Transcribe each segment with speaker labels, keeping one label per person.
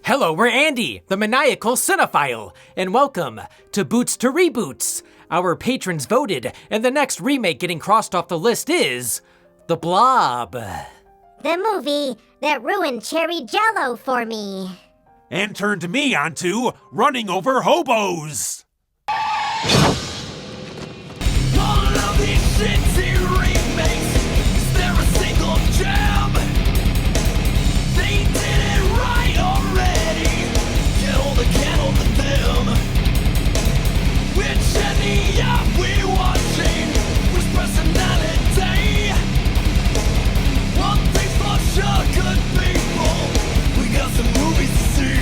Speaker 1: Hello, we're Andy, the Maniacal Cinephile, and welcome to Boots to Reboots. Our patrons voted, and the next remake getting crossed off the list is The BLOB.
Speaker 2: The movie that ruined cherry jello for me.
Speaker 3: And turned me onto running over hobos.
Speaker 4: All of these shitty remakes, is there a single gem? They did it right already. Kill the candle to them. Which any of we watching was personality. One thing's for sure, good people, we got some movies to see.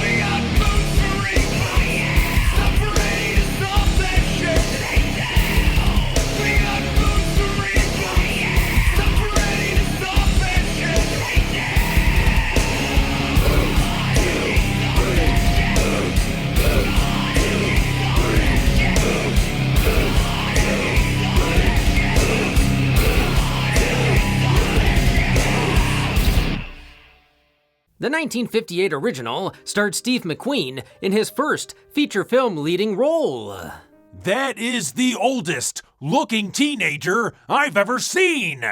Speaker 4: We got boots for remake. Stop ready to stop that shit. We got boots for remake. Stop ready to stop that shit.
Speaker 1: The 1958 original starred Steve McQueen in his first feature film leading role.
Speaker 3: That is the oldest looking teenager I've ever seen.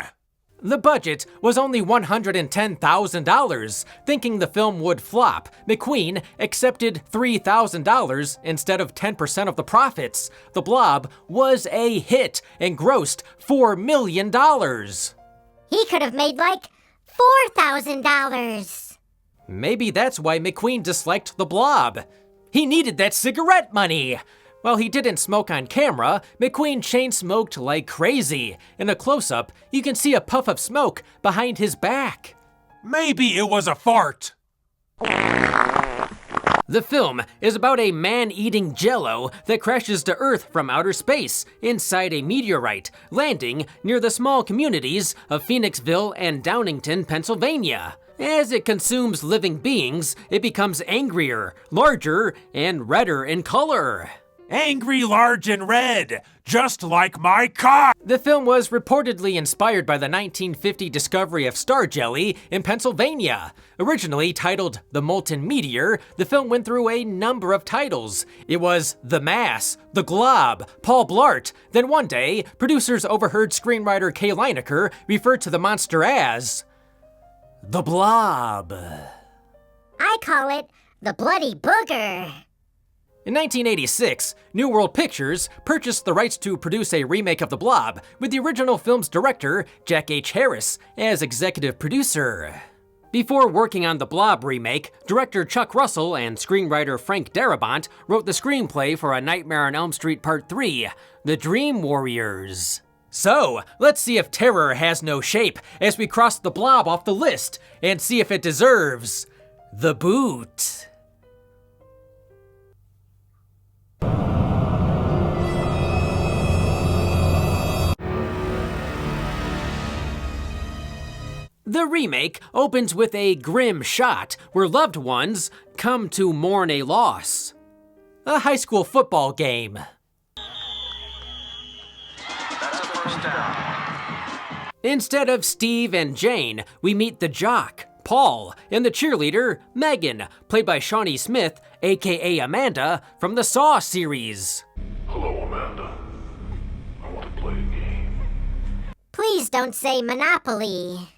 Speaker 1: The budget was only $110,000. Thinking the film would flop, McQueen accepted $3,000 instead of 10% of the profits. The BLOB was a hit and grossed $4 million.
Speaker 2: He could have made like $4,000.
Speaker 1: Maybe that's why McQueen disliked The BLOB. He needed that cigarette money. While he didn't smoke on camera, McQueen chain-smoked like crazy. In a close-up, you can see a puff of smoke behind his back.
Speaker 3: Maybe it was a fart.
Speaker 1: The film is about a man eating jello that crashes to Earth from outer space inside a meteorite, landing near the small communities of Phoenixville and Downingtown, Pennsylvania. As it consumes living beings, it becomes angrier, larger, and redder in color.
Speaker 3: Angry, large, and red, just like my cock.
Speaker 1: The film was reportedly inspired by the 1950 discovery of star jelly in Pennsylvania. Originally titled The Molten Meteor, the film went through a number of titles. It was The Mass, The Glob, Paul Blart. Then one day, producers overheard screenwriter Kay Lineker refer to the monster as The BLOB.
Speaker 2: I call it the Bloody Booger.
Speaker 1: In 1986, New World Pictures purchased the rights to produce a remake of The BLOB, with the original film's director, Jack H. Harris, as executive producer. Before working on the BLOB remake, director Chuck Russell and screenwriter Frank Darabont wrote the screenplay for A Nightmare on Elm Street Part 3, The Dream Warriors. So, let's see if terror has no shape as we cross the BLOB off the list and see if it deserves the boot. The remake opens with a grim shot where loved ones come to mourn a loss. A high school football game.
Speaker 4: That's a first down.
Speaker 1: Instead of Steve and Jane, we meet the jock, Paul, and the cheerleader, Megan, played by Shawnee Smith, aka Amanda, from the Saw series.
Speaker 5: Hello, Amanda. I want to play a game.
Speaker 2: Please don't say Monopoly.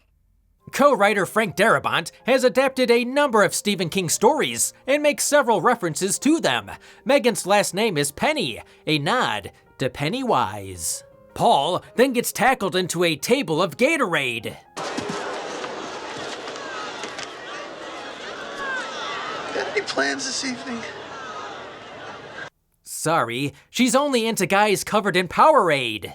Speaker 1: Co-writer Frank Darabont has adapted a number of Stephen King stories and makes several references to them. Megan's last name is Penny, a nod to Pennywise. Paul then gets tackled into a table of Gatorade.
Speaker 6: Got any plans this evening?
Speaker 1: Sorry, she's only into guys covered in Powerade.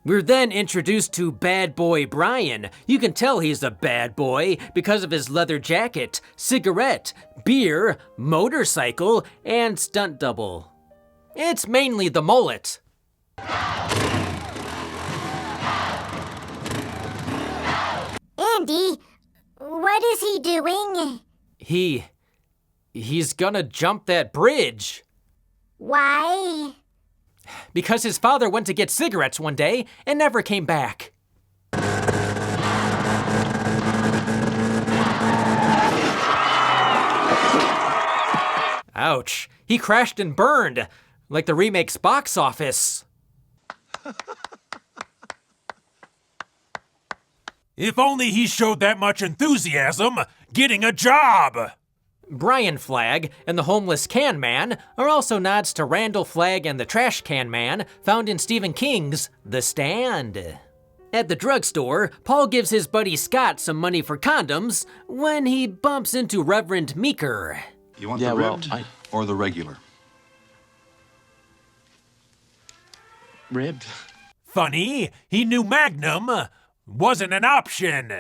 Speaker 1: We're then introduced to Bad Boy Brian. You can tell he's a bad boy because of his leather jacket, cigarette, beer, motorcycle, and stunt double. It's mainly the mullet.
Speaker 2: Andy, what is he doing?
Speaker 1: He's gonna jump that bridge.
Speaker 2: Why?
Speaker 1: Because his father went to get cigarettes one day and never came back. Ouch, he crashed and burned, like the remake's box office.
Speaker 3: If only he showed that much enthusiasm getting a job!
Speaker 1: Brian Flagg and the homeless can man are also nods to Randall Flagg and the trash can man found in Stephen King's The Stand. At the drugstore, Paul gives his buddy Scott some money for condoms when he bumps into Reverend Meeker.
Speaker 7: You want the ribbed or the regular?
Speaker 8: Ribbed.
Speaker 3: Funny, he knew Magnum wasn't an option.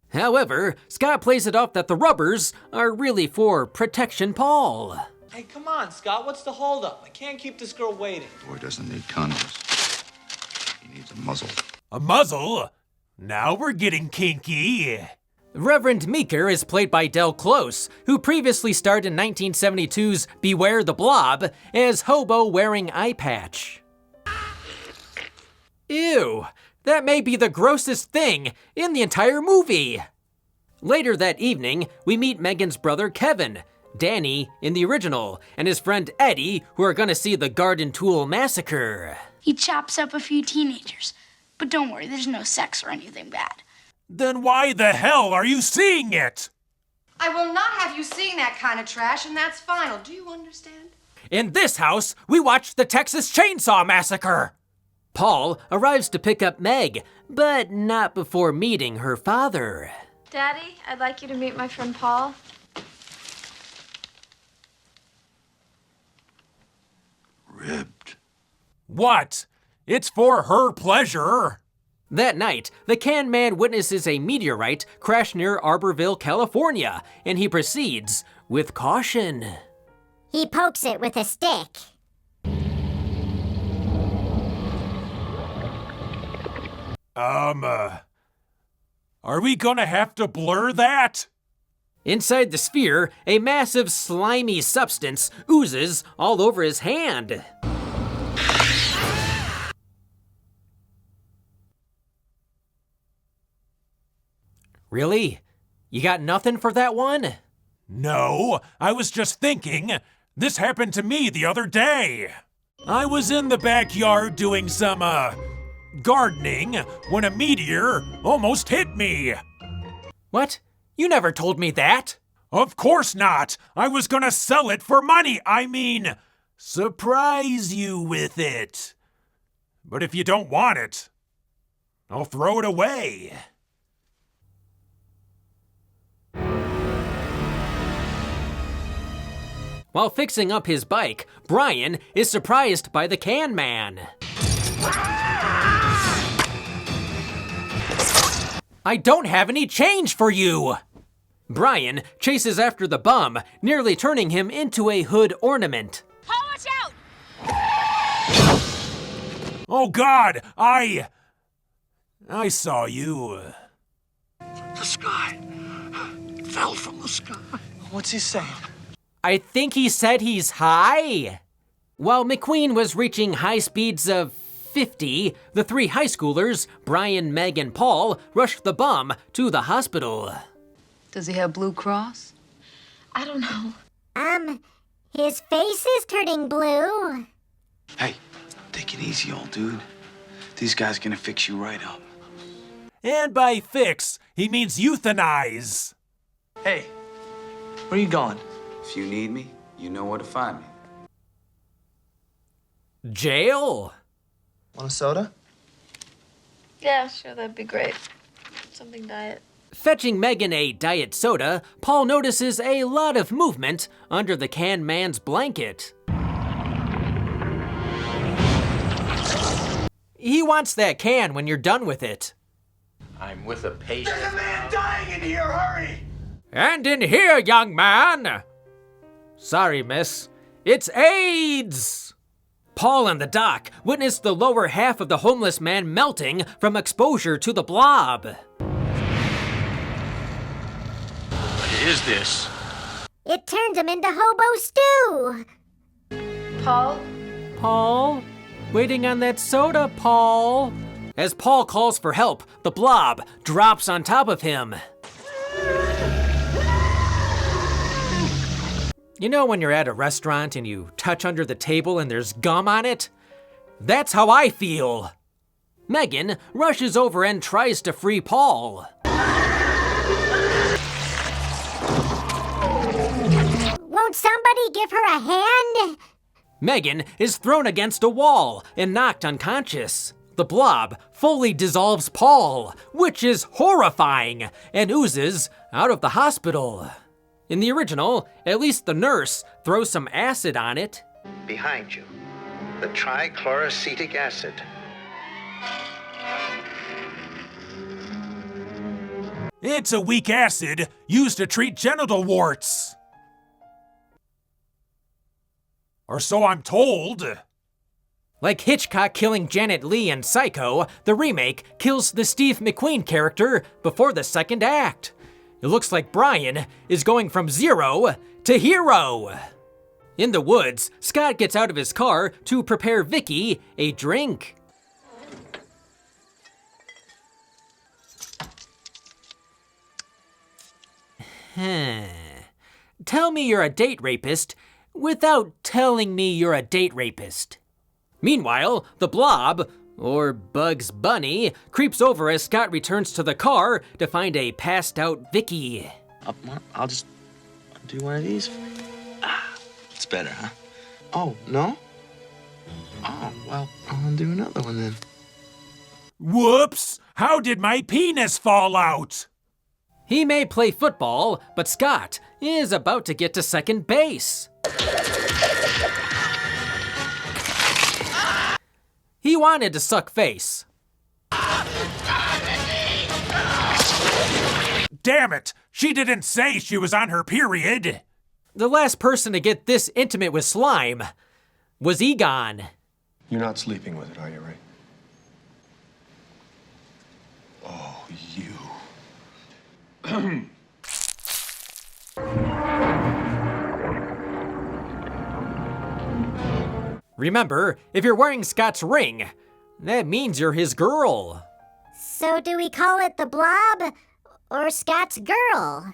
Speaker 1: However, Scott plays it off that the rubbers are really for protection Paul.
Speaker 9: Hey, come on, Scott, what's the holdup? I can't keep this girl waiting.
Speaker 7: Boy doesn't need condoms. He needs a muzzle.
Speaker 3: A muzzle? Now we're getting kinky.
Speaker 1: Reverend Meeker is played by Del Close, who previously starred in 1972's Beware the Blob as Hobo wearing eye patch. Ew, that may be the grossest thing in the entire movie. Later that evening, we meet Megan's brother Kevin, Danny in the original, and his friend Eddie, who are gonna see the Garden Tool Massacre.
Speaker 10: He chops up a few teenagers, but don't worry, there's no sex or anything bad.
Speaker 3: Then why the hell are you seeing it?
Speaker 11: I will not have you seeing that kind of trash, and that's final. Do you understand?
Speaker 1: In this house, we watched the Texas Chainsaw Massacre. Paul arrives to pick up Meg, but not before meeting her father.
Speaker 12: Daddy, I'd like you to meet my friend Paul.
Speaker 7: Ribbed.
Speaker 3: What? It's for her pleasure.
Speaker 1: That night, the can man witnesses a meteorite crash near Arborville, California, and he proceeds with caution.
Speaker 2: He pokes it with a stick.
Speaker 3: Are we gonna have to blur that?
Speaker 1: Inside the sphere, a massive slimy substance oozes all over his hand. Really? You got nothing for that one?
Speaker 3: No, I was just thinking, this happened to me the other day. I was in the backyard doing some, gardening when a meteor almost hit me.
Speaker 1: What? You never told me that.
Speaker 3: Of course not. I was gonna sell it for money. I mean, surprise you with it. But if you don't want it, I'll throw it away.
Speaker 1: While fixing up his bike, Brian is surprised by the can man. I don't have any change for you! Brian chases after the bum, nearly turning him into a hood ornament.
Speaker 10: Paul, watch out!
Speaker 3: Oh God, I saw you.
Speaker 6: The sky. It fell from the sky.
Speaker 9: What's he saying?
Speaker 1: I think he said he's high. While McQueen was reaching high speeds of 50, the three high schoolers, Brian, Meg, and Paul, rushed the bum to the hospital.
Speaker 13: Does he have Blue Cross?
Speaker 12: I don't know.
Speaker 2: His face is turning blue.
Speaker 8: Hey, take it easy, old dude. These guys gonna fix you right up.
Speaker 3: And by fix, he means euthanize.
Speaker 9: Hey, where you going?
Speaker 8: If you need me, you know where to find me.
Speaker 1: Jail?
Speaker 9: Want a soda?
Speaker 12: Yeah, sure, that'd be great. Something diet.
Speaker 1: Fetching Megan a diet soda, Paul notices a lot of movement under the can man's blanket. He wants that can when you're done with it.
Speaker 9: I'm with a patient.
Speaker 6: There's a man dying in here, hurry!
Speaker 1: And in here, young man! Sorry, miss. It's AIDS! Paul and the doc witness the lower half of the homeless man melting from exposure to the blob.
Speaker 5: What is this?
Speaker 2: It turned him into hobo stew.
Speaker 12: Paul?
Speaker 1: Paul? Waiting on that soda, Paul. As Paul calls for help, the blob drops on top of him. You know when you're at a restaurant and you touch under the table and there's gum on it? That's how I feel. Megan rushes over and tries to free Paul.
Speaker 2: Won't somebody give her a hand?
Speaker 1: Megan is thrown against a wall and knocked unconscious. The blob fully dissolves Paul, which is horrifying, and oozes out of the hospital. In the original, at least the nurse throws some acid on it.
Speaker 14: Behind you, the trichloroacetic acid.
Speaker 3: It's a weak acid used to treat genital warts. Or so I'm told.
Speaker 1: Like Hitchcock killing Janet Leigh in Psycho, the remake kills the Steve McQueen character before the second act. It looks like Brian is going from zero to hero. In the woods, Scott gets out of his car to prepare Vicky a drink. Tell me you're a date rapist without telling me you're a date rapist. Meanwhile, the Blob, or Bugs Bunny, creeps over as Scott returns to the car to find a passed out Vicky.
Speaker 8: I'll just do one of these. It's better, huh? Oh, no? Oh, well, I'll do another one then.
Speaker 3: Whoops! How did my penis fall out?
Speaker 1: He may play football, but Scott is about to get to second base. He wanted to suck face.
Speaker 3: Damn it! She didn't say she was on her period!
Speaker 1: The last person to get this intimate with slime was Egon.
Speaker 5: You're not sleeping with it, are you, Ray? Oh, you.
Speaker 1: Remember, if you're wearing Scott's ring, that means you're his girl.
Speaker 2: So do we call it the Blob or Scott's girl?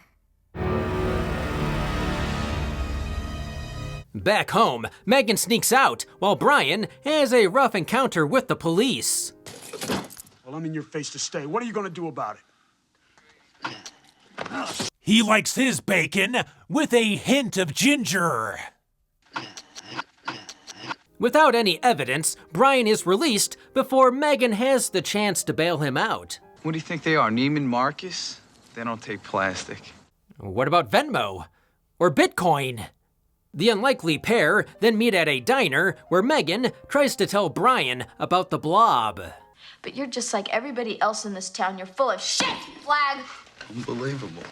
Speaker 1: Back home, Megan sneaks out while Brian has a rough encounter with the police.
Speaker 6: Well, I'm in your face to stay. What are you gonna do about it?
Speaker 3: He likes his bacon with a hint of ginger.
Speaker 1: Without any evidence, Brian is released before Megan has the chance to bail him out.
Speaker 8: What do you think they are, Neiman Marcus? They don't take plastic.
Speaker 1: What about Venmo? Or Bitcoin? The unlikely pair then meet at a diner where Megan tries to tell Brian about the Blob.
Speaker 12: But you're just like everybody else in this town. You're full of shit, Flag.
Speaker 8: Unbelievable.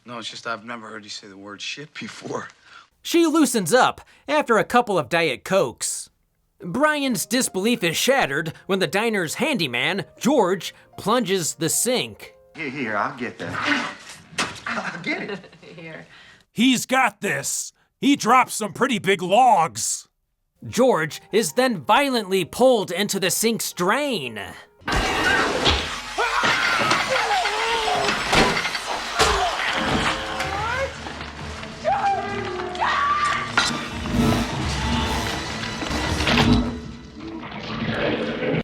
Speaker 8: No, it's just I've never heard you say the word shit before.
Speaker 1: She loosens up after a couple of Diet Cokes. Brian's disbelief is shattered when the diner's handyman, George, plunges the sink.
Speaker 7: Here, I'll get that. I'll get it.
Speaker 12: Here.
Speaker 3: He's got this. He drops some pretty big logs.
Speaker 1: George is then violently pulled into the sink's drain.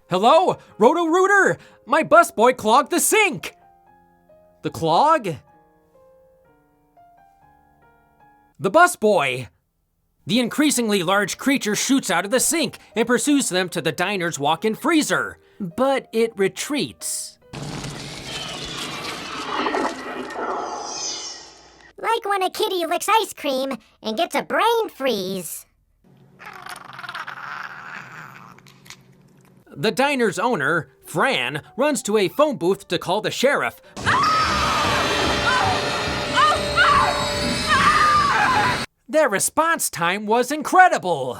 Speaker 1: Hello? Roto-Rooter? My busboy clogged the sink! The clog? The busboy! The increasingly large creature shoots out of the sink and pursues them to the diner's walk-in freezer, but it retreats.
Speaker 2: Like when a kitty licks ice cream and gets a brain freeze.
Speaker 1: The diner's owner, Fran, runs to a phone booth to call the sheriff. Their response time was incredible.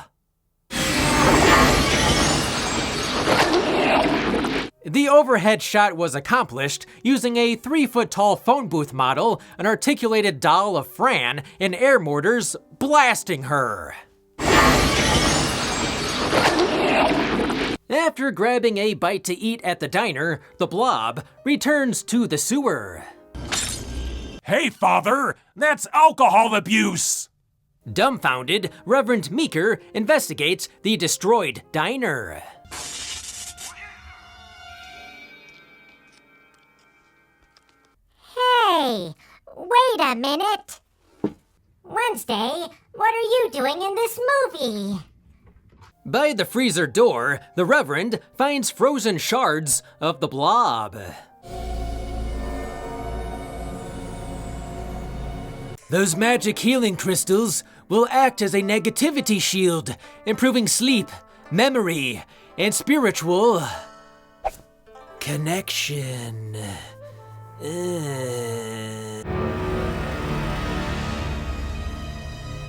Speaker 1: The overhead shot was accomplished using a 3-foot-tall phone booth model, an articulated doll of Fran, and air mortars blasting her. After grabbing a bite to eat at the diner, the Blob returns to the sewer.
Speaker 3: Hey, Father, that's alcohol abuse!
Speaker 1: Dumbfounded, Reverend Meeker investigates the destroyed diner.
Speaker 2: Hey, wait a minute. Wednesday, what are you doing in this movie?
Speaker 1: By the freezer door, the Reverend finds frozen shards of the blob. Those magic healing crystals will act as a negativity shield, improving sleep, memory, and spiritual connection.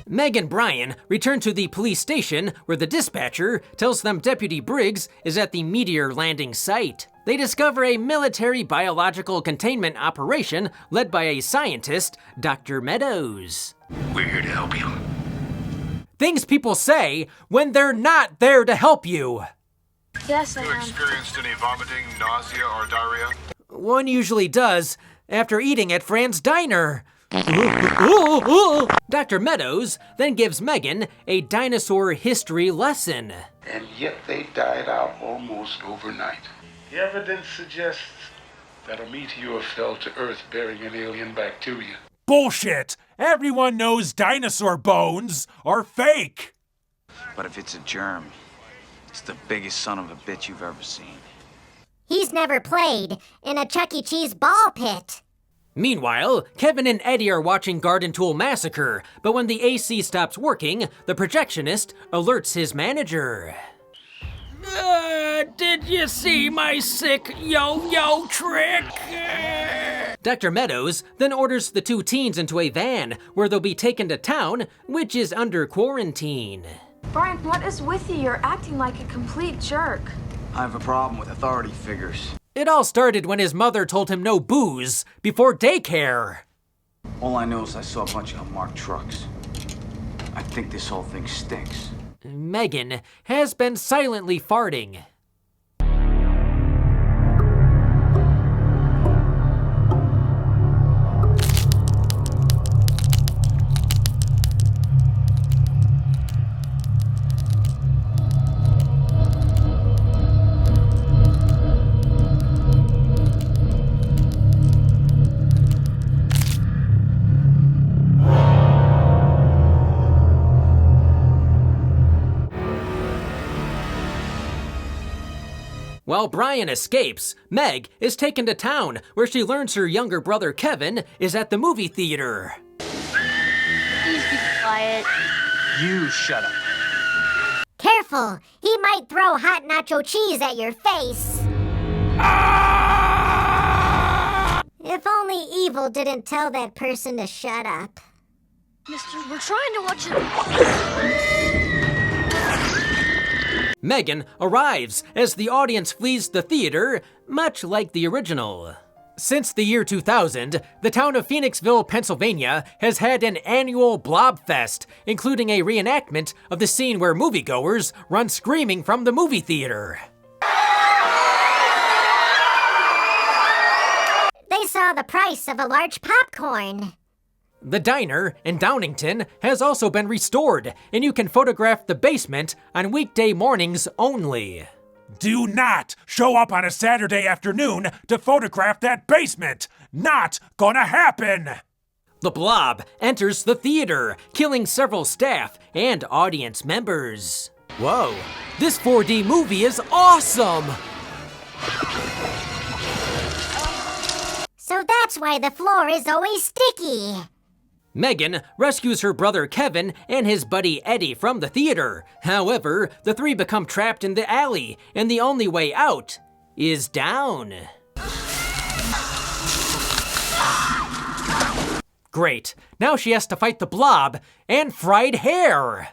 Speaker 1: Meg and Brian return to the police station where the dispatcher tells them Deputy Briggs is at the meteor landing site. They discover a military biological containment operation led by a scientist, Dr. Meadows.
Speaker 7: We're here to help you.
Speaker 1: Things people say when they're not there to help you.
Speaker 10: Yes, I
Speaker 5: You
Speaker 10: am.
Speaker 5: experienced any vomiting, nausea, or diarrhea?
Speaker 1: One usually does after eating at Fran's diner. Dr. Meadows then gives Megan a dinosaur history lesson.
Speaker 15: And yet they died out almost overnight. The evidence suggests that a meteor fell to Earth bearing an alien bacteria.
Speaker 3: Bullshit! Everyone knows dinosaur bones are fake!
Speaker 7: But if it's a germ, it's the biggest son of a bitch you've ever seen.
Speaker 2: He's never played in a Chuck E. Cheese ball pit.
Speaker 1: Meanwhile, Kevin and Eddie are watching Garden Tool Massacre, but when the AC stops working, the projectionist alerts his manager. Did you see my sick yo-yo trick? Dr. Meadows then orders the two teens into a van where they'll be taken to town, which is under quarantine.
Speaker 16: Brian, what is with you? You're acting like a complete jerk.
Speaker 7: I have a problem with authority figures.
Speaker 1: It all started when his mother told him no booze before daycare.
Speaker 7: All I know is I saw a bunch of unmarked trucks. I think this whole thing stinks.
Speaker 1: Megan has been silently farting. While Brian escapes, Meg is taken to town where she learns her younger brother Kevin is at the movie theater.
Speaker 10: Please be quiet.
Speaker 7: You shut up.
Speaker 2: Careful, he might throw hot nacho cheese at your face. If only evil didn't tell that person to shut up.
Speaker 10: Mister, we're trying to watch it.
Speaker 1: Megan arrives as the audience flees the theater, much like the original. Since the year 2000, the town of Phoenixville, Pennsylvania has had an annual Blob Fest, including a reenactment of the scene where moviegoers run screaming from the movie theater.
Speaker 2: They saw the price of a large popcorn.
Speaker 1: The diner in Downington has also been restored, and you can photograph the basement on weekday mornings only.
Speaker 3: Do not show up on a Saturday afternoon to photograph that basement! Not gonna happen!
Speaker 1: The Blob enters the theater, killing several staff and audience members. Whoa, this 4D movie is awesome!
Speaker 2: So that's why the floor is always sticky.
Speaker 1: Megan rescues her brother Kevin and his buddy Eddie from the theater. However, the three become trapped in the alley, and the only way out is down. Great, now she has to fight the Blob and fried hair.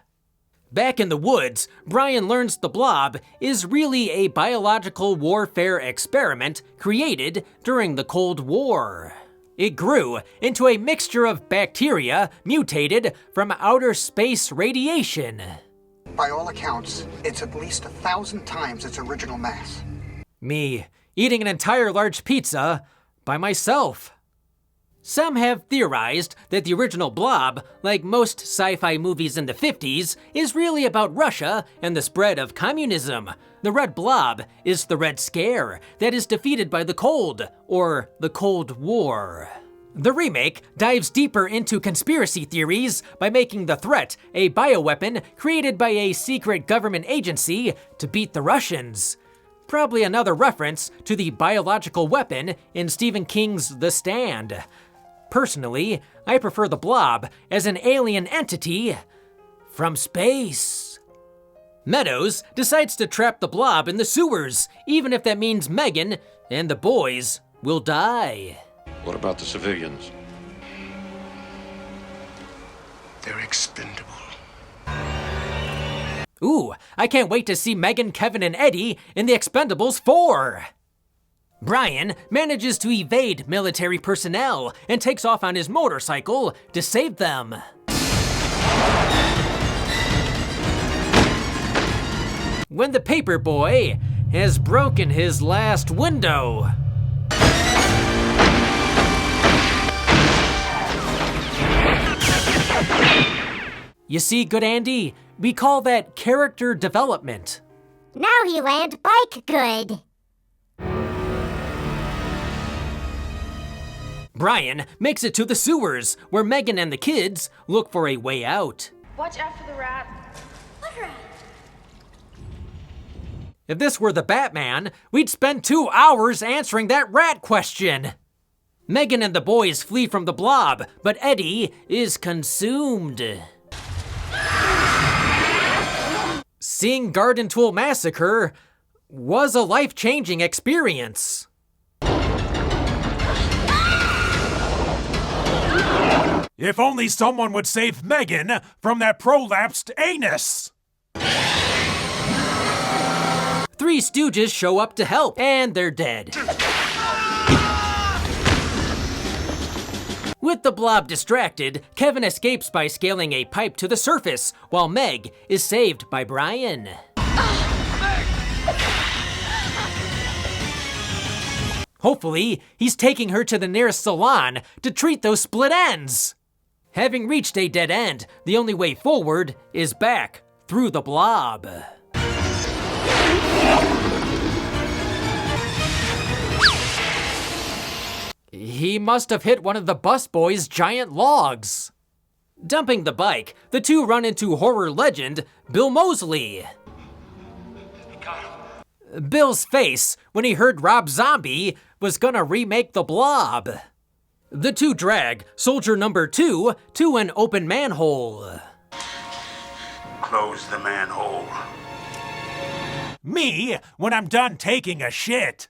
Speaker 1: Back in the woods, Brian learns the Blob is really a biological warfare experiment created during the Cold War. It grew into a mixture of bacteria mutated from outer space radiation.
Speaker 17: By all accounts, it's at least 1,000 times its original mass.
Speaker 1: Me eating an entire large pizza by myself. Some have theorized that the original Blob, like most sci-fi movies in the 50s, is really about Russia and the spread of communism. The Red Blob is the Red Scare that is defeated by the Cold, or the Cold War. The remake dives deeper into conspiracy theories by making the threat a bioweapon created by a secret government agency to beat the Russians. Probably another reference to the biological weapon in Stephen King's The Stand. Personally, I prefer the Blob as an alien entity from space. Meadows decides to trap the Blob in the sewers, even if that means Megan and the boys will die.
Speaker 5: What about the civilians?
Speaker 6: They're expendable.
Speaker 1: Ooh, I can't wait to see Megan, Kevin, and Eddie in The Expendables 4. Brian manages to evade military personnel and takes off on his motorcycle to save them. When the paper boy has broken his last window. You see, good Andy, we call that character development.
Speaker 2: Now he land bike good.
Speaker 1: Brian makes it to the sewers, where Megan and the kids look for a way out.
Speaker 16: Watch out for the rat.
Speaker 2: What rat?
Speaker 1: If this were the Batman, we'd spend 2 hours answering that rat question. Megan and the boys flee from the Blob, but Eddie is consumed. Seeing Garden Tool Massacre was a life-changing experience.
Speaker 3: If only someone would save Megan from that prolapsed anus!
Speaker 1: 3 Stooges show up to help, and they're dead. With the Blob distracted, Kevin escapes by scaling a pipe to the surface, while Meg is saved by Brian. Hopefully, he's taking her to the nearest salon to treat those split ends. Having reached a dead end, the only way forward is back through the Blob. He must have hit one of the busboy's giant logs. Dumping the bike, the two run into horror legend Bill Moseley. Bill's face when he heard Rob Zombie was gonna remake the Blob. The two drag Soldier Number 2 to an open manhole.
Speaker 15: Close the manhole.
Speaker 3: Me, when I'm done taking a shit.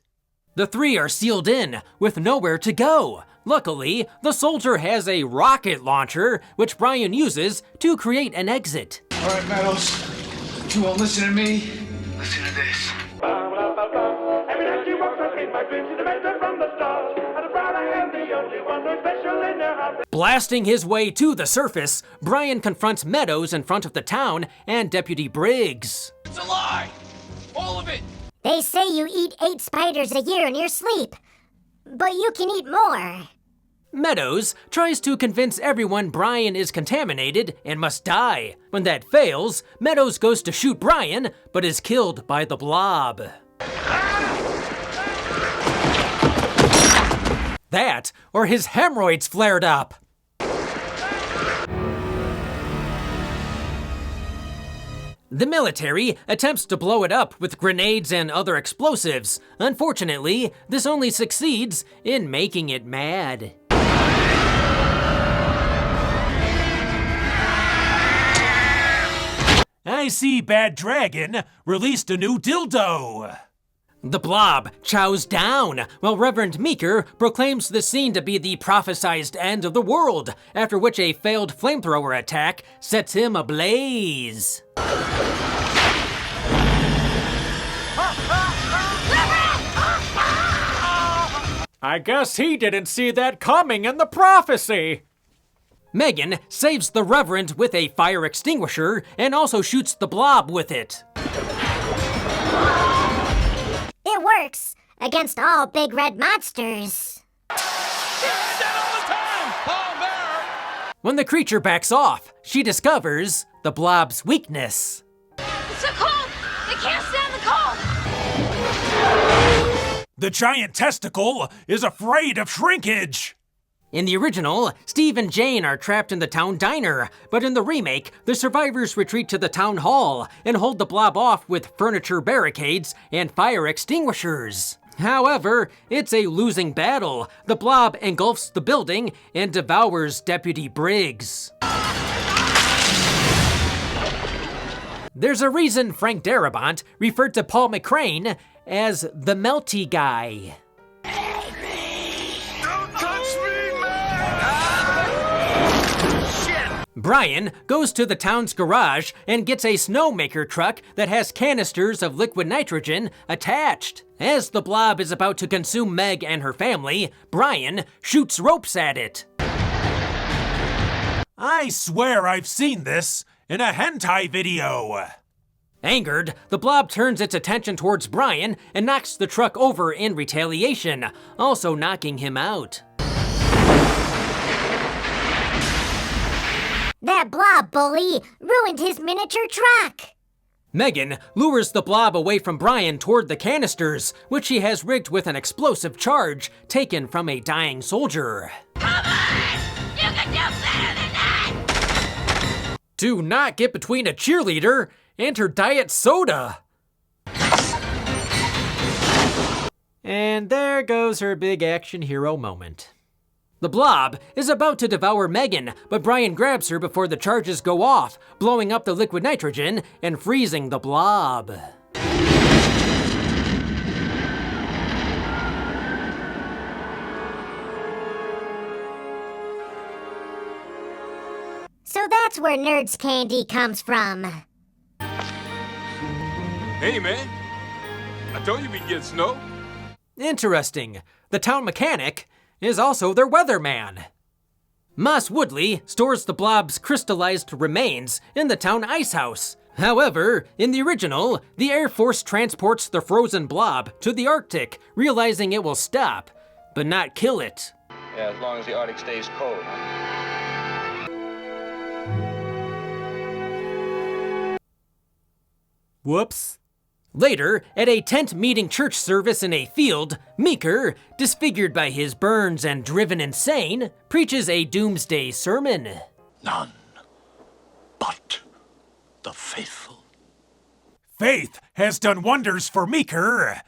Speaker 1: The 3 are sealed in with nowhere to go. Luckily, the soldier has a rocket launcher, which Brian uses to create an exit.
Speaker 8: All right, Meadows, you won't listen to me. Listen to this.
Speaker 4: Every night she walks up in my dreams, she's a mentor from the stars. And I'm proud I am the only one who's special in her heart.
Speaker 1: Blasting his way to the surface, Brian confronts Meadows in front of the town and Deputy Briggs.
Speaker 4: It's a lie! All of it!
Speaker 2: They say you eat 8 spiders a year in your sleep, but you can eat more.
Speaker 1: Meadows tries to convince everyone Brian is contaminated and must die. When that fails, Meadows goes to shoot Brian, but is killed by the Blob. That, or his hemorrhoids flared up. The military attempts to blow it up with grenades and other explosives. Unfortunately, this only succeeds in making it mad.
Speaker 3: I see Bad Dragon released a new dildo.
Speaker 1: The Blob chows down, while Reverend Meeker proclaims the scene to be the prophesized end of the world, after which a failed flamethrower attack sets him ablaze. I guess he didn't see that coming in the prophecy. Megan saves the Reverend with a fire extinguisher and also shoots the Blob with it.
Speaker 2: It works against all big red monsters.
Speaker 4: Down on the town!
Speaker 1: When the creature backs off, she discovers the blob's weakness.
Speaker 10: It's so cold! They can't stand the cold!
Speaker 3: The giant testicle is afraid of shrinkage.
Speaker 1: In the original, Steve and Jane are trapped in the town diner, but in the remake, the survivors retreat to the town hall and hold the blob off with furniture barricades and fire extinguishers. However, it's a losing battle. The blob engulfs the building and devours Deputy Briggs. There's a reason Frank Darabont referred to Paul McCrane as the melty guy. Brian goes to the town's garage and gets a snowmaker truck that has canisters of liquid nitrogen attached. As the blob is about to consume Meg and her family, Brian shoots ropes at it.
Speaker 3: I swear I've seen this in a hentai video.
Speaker 1: Angered, the blob turns its attention towards Brian and knocks the truck over in retaliation, also knocking him out.
Speaker 2: That blob bully ruined his miniature truck.
Speaker 1: Megan lures the blob away from Brian toward the canisters, which she has rigged with an explosive charge taken from a dying soldier.
Speaker 4: Come on! You can do better than that!
Speaker 1: Do not get between a cheerleader and her diet soda. And there goes her big action hero moment. The blob is about to devour Megan, but Brian grabs her before the charges go off, blowing up the liquid nitrogen and freezing the blob.
Speaker 2: So that's where Nerds Candy comes from.
Speaker 18: Hey, man. I told you we'd get snow.
Speaker 1: Interesting. The town mechanic is also their weatherman. Moss Woodley stores the blob's crystallized remains in the town ice house. However, in the original, the Air Force transports the frozen blob to the Arctic, realizing it will stop, but not kill it.
Speaker 19: Yeah, as long as the Arctic stays cold, huh?
Speaker 1: Whoops. Later, at a tent-meeting church service in a field, Meeker, disfigured by his burns and driven insane, preaches a doomsday sermon.
Speaker 5: None but the faithful.
Speaker 3: Faith has done wonders for Meeker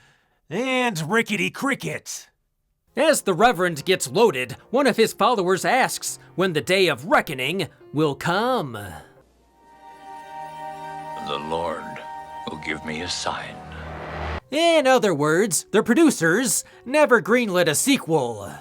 Speaker 3: and Rickety Cricket.
Speaker 1: As the Reverend gets loaded, one of his followers asks when the day of reckoning will come.
Speaker 5: The Lord will give me a sign.
Speaker 1: In other words, the producers never greenlit a sequel.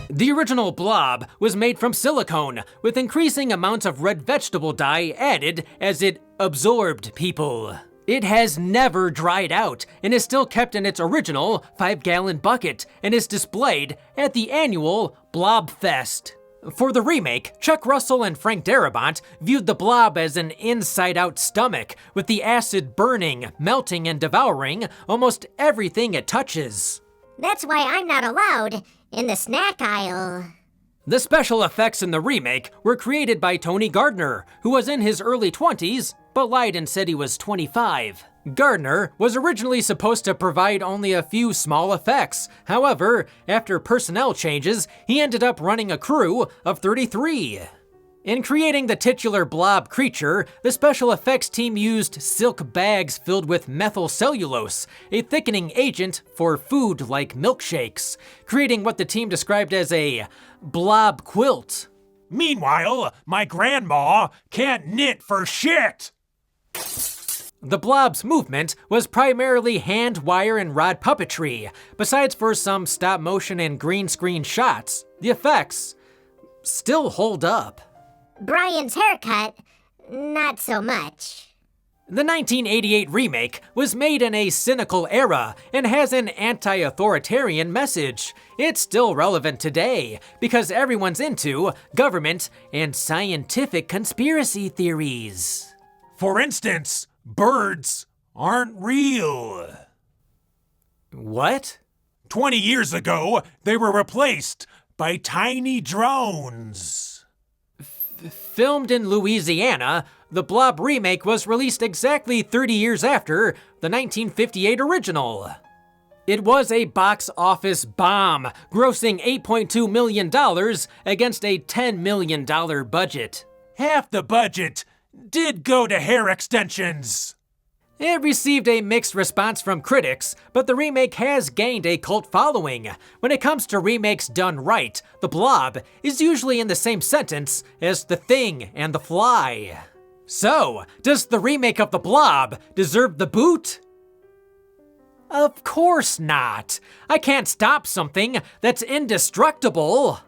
Speaker 1: The original Blob was made from silicone, with increasing amounts of red vegetable dye added as it absorbed people. It has never dried out and is still kept in its original 5-gallon bucket and is displayed at the annual Blob Fest. For the remake, Chuck Russell and Frank Darabont viewed the blob as an inside-out stomach, with the acid burning, melting, and devouring almost everything it touches.
Speaker 2: That's why I'm not allowed in the snack aisle.
Speaker 1: The special effects in the remake were created by Tony Gardner, who was in his early 20s, but lied and said he was 25. Gardner was originally supposed to provide only a few small effects. However, after personnel changes, he ended up running a crew of 33. In creating the titular blob creature, the special effects team used silk bags filled with methyl cellulose, a thickening agent for food like milkshakes, creating what the team described as a blob quilt.
Speaker 3: Meanwhile, my grandma can't knit for shit.
Speaker 1: The blob's movement was primarily hand, wire, and rod puppetry. Besides for some stop motion and green screen shots, the effects still hold up.
Speaker 2: Brian's haircut, not so much.
Speaker 1: The 1988 remake was made in a cynical era and has an anti-authoritarian message. It's still relevant today because everyone's into government and scientific conspiracy theories.
Speaker 3: For instance, birds aren't real.
Speaker 1: What?
Speaker 3: 20 years ago, they were replaced by tiny drones.
Speaker 1: Filmed in Louisiana, the Blob remake was released exactly 30 years after the 1958 original. It was a box office bomb, grossing $8.2 million against a $10 million budget.
Speaker 3: Half the budget did go to hair extensions.
Speaker 1: It received a mixed response from critics, but the remake has gained a cult following. When it comes to remakes done right, The Blob is usually in the same sentence as The Thing and The Fly. So, does the remake of The Blob deserve the boot? Of course not. I can't stop something that's indestructible.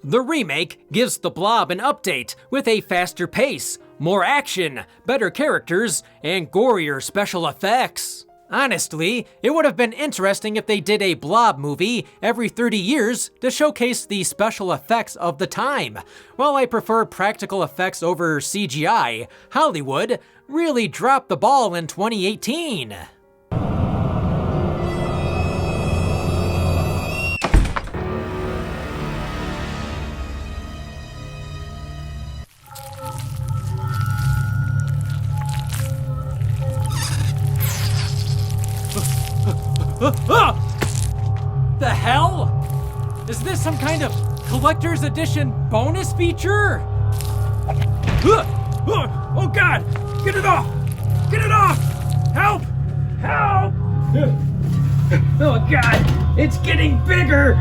Speaker 1: The remake gives The Blob an update with a faster pace, more action, better characters, and gorier special effects. Honestly, it would have been interesting if they did a Blob movie every 30 years to showcase the special effects of the time. While I prefer practical effects over CGI, Hollywood really dropped the ball in 2018. The hell? Is this some kind of collector's edition bonus feature? Oh God! Get it off! Get it off! Help! Help! Oh God! It's getting bigger!